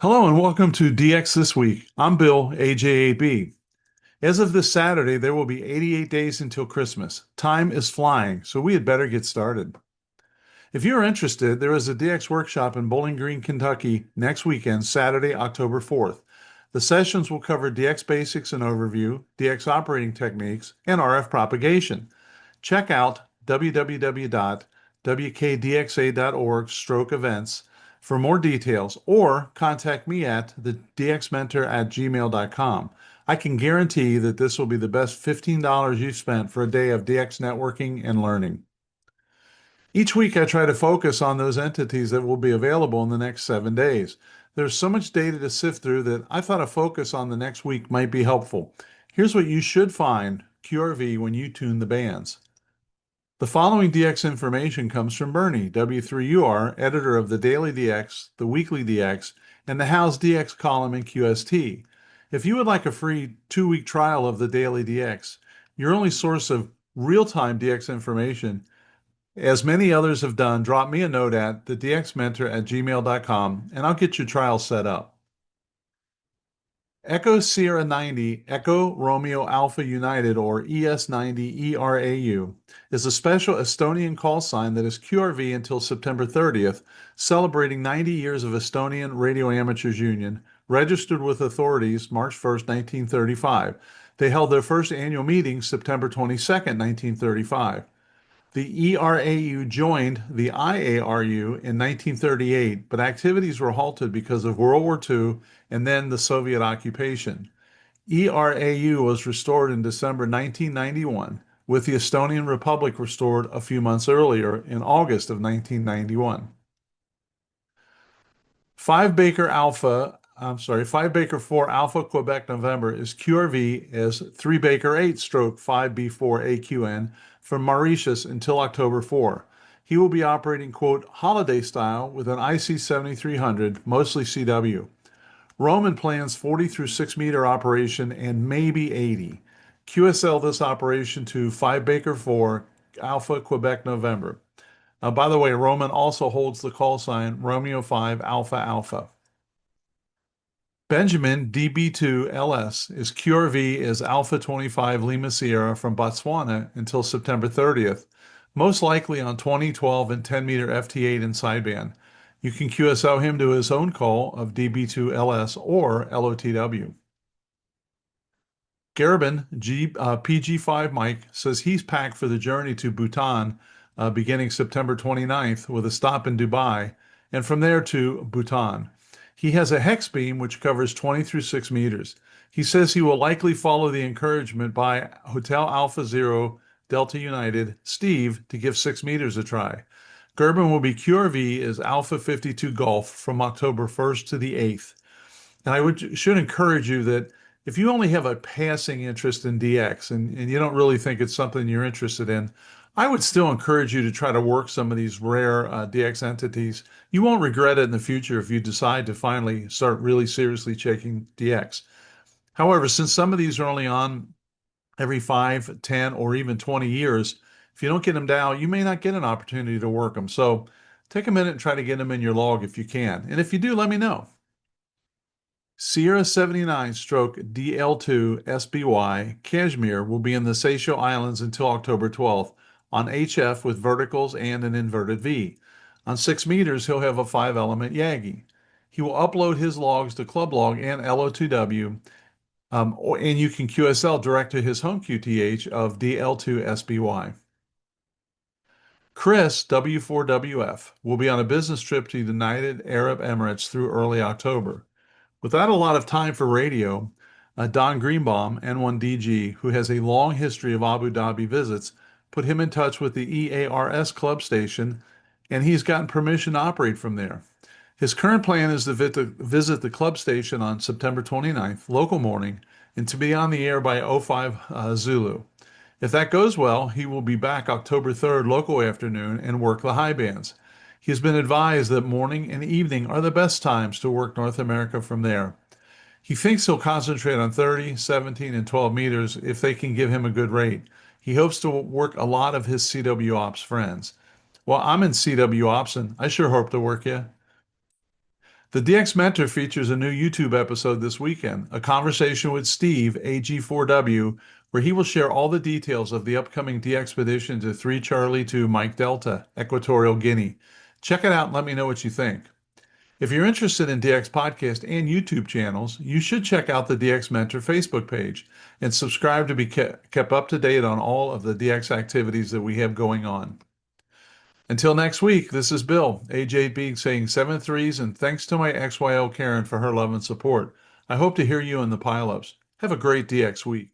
Hello and welcome to DX This Week. I'm Bill, AJAB. As of this Saturday, there will be 88 days until Christmas. Time is flying, so we had better get started. If you're interested, there is a DX workshop in Bowling Green, Kentucky next weekend, Saturday, October 4th. The sessions will cover DX basics and overview, DX operating techniques, and RF propagation. Check out www.wkdxa.org/events for more details or contact me at thedxmentor@gmail.com. I can guarantee that this will be the best $15 you've spent for a day of DX networking and learning. Each week, I try to focus on those entities that will be available in the next 7 days. There's so much data to sift through that I thought a focus on the next week might be helpful. Here's what you should find QRV when you tune the bands. The following DX information comes from Bernie, W3UR, editor of the DailyDX, the WeeklyDX, and the How's DX column in QST. If you would like a free 2-week trial of the DailyDX, your only source of real-time DX information, as many others have done, drop me a note at thedxmentor@gmail.com and I'll get your trial set up. Echo Sierra 90 Echo Romeo Alpha United, or ES90 ERAU, is a special Estonian call sign that is QRV until September 30th, celebrating 90 years of Estonian Radio Amateurs Union, registered with authorities March 1st, 1935. They held their first annual meeting September 22nd, 1935. The ERAU joined the IARU in 1938, but activities were halted because of World War II and then the Soviet occupation. ERAU was restored in December 1991, with the Estonian Republic restored a few months earlier in August of 1991. 5 Baker 4 Alpha Quebec November is QRV as 3 Baker 8 stroke 5B4 AQN from Mauritius until October 4. He will be operating, quote, holiday style with an IC 7300, mostly CW. Roman plans 40 through 6 meter operation and maybe 80. QSL this operation to 5 Baker 4 Alpha Quebec November. By the way, Roman also holds the call sign Romeo 5 Alpha Alpha. Benjamin DB2LS is QRV as Alpha 25 Lima Sierra from Botswana until September 30th, most likely on 20, 12, and 10 meter FT8 and sideband. You can QSL him to his own call of DB2LS or LOTW. Garibin PG5 Mike says he's packed for the journey to Bhutan beginning September 29th with a stop in Dubai and from there to Bhutan. He has a hex beam which covers 20 through 6 meters. He says he will likely follow the encouragement by Hotel Alpha Zero Delta United, Steve, to give 6 meters a try. Gerben will be QRV as Alpha 52 Golf from October 1st to the 8th. And should encourage you that if you only have a passing interest in DX and you don't really think it's something you're interested in, I would still encourage you to try to work some of these rare DX entities. You won't regret it in the future if you decide to finally start really seriously checking DX. However, since some of these are only on every 5, 10, or even 20 years, if you don't get them down, you may not get an opportunity to work them. So take a minute and try to get them in your log if you can. And if you do, let me know. Sierra 79 stroke DL2 SBY Kashmir will be in the Seychelles Islands until October 12th on HF with verticals and an inverted V. On 6 meters, he'll have a 5-element Yagi. He will upload his logs to ClubLog and LO2W, and you can QSL direct to his home QTH of DL2 SBY. Chris, W4WF, will be on a business trip to the United Arab Emirates through early October. Without a lot of time for radio, Don Greenbaum, N1DG, who has a long history of Abu Dhabi visits, put him in touch with the EARS club station, and he's gotten permission to operate from there. His current plan is to visit the club station on September 29th, local morning, and to be on the air by 05 Zulu. If that goes well, he will be back October 3rd, local afternoon, and work the high bands. He has been advised that morning and evening are the best times to work North America from there. He thinks he'll concentrate on 30, 17, and 12 meters if they can give him a good rate. He hopes to work a lot of his CW Ops friends. Well, I'm in CW Ops, and I sure hope to work you. The DX Mentor features a new YouTube episode this weekend, a conversation with Steve, AG4W, where he will share all the details of the upcoming DXpedition to 3 Charlie to Mike Delta, Equatorial Guinea. Check it out and let me know what you think. If you're interested in DX Podcast and YouTube channels, you should check out the DX Mentor Facebook page and subscribe to be kept up to date on all of the DX activities that we have going on. Until next week, this is Bill, AJB, saying 7 threes, and thanks to my XYL Karen for her love and support. I hope to hear you in the pileups. Have a great DX week.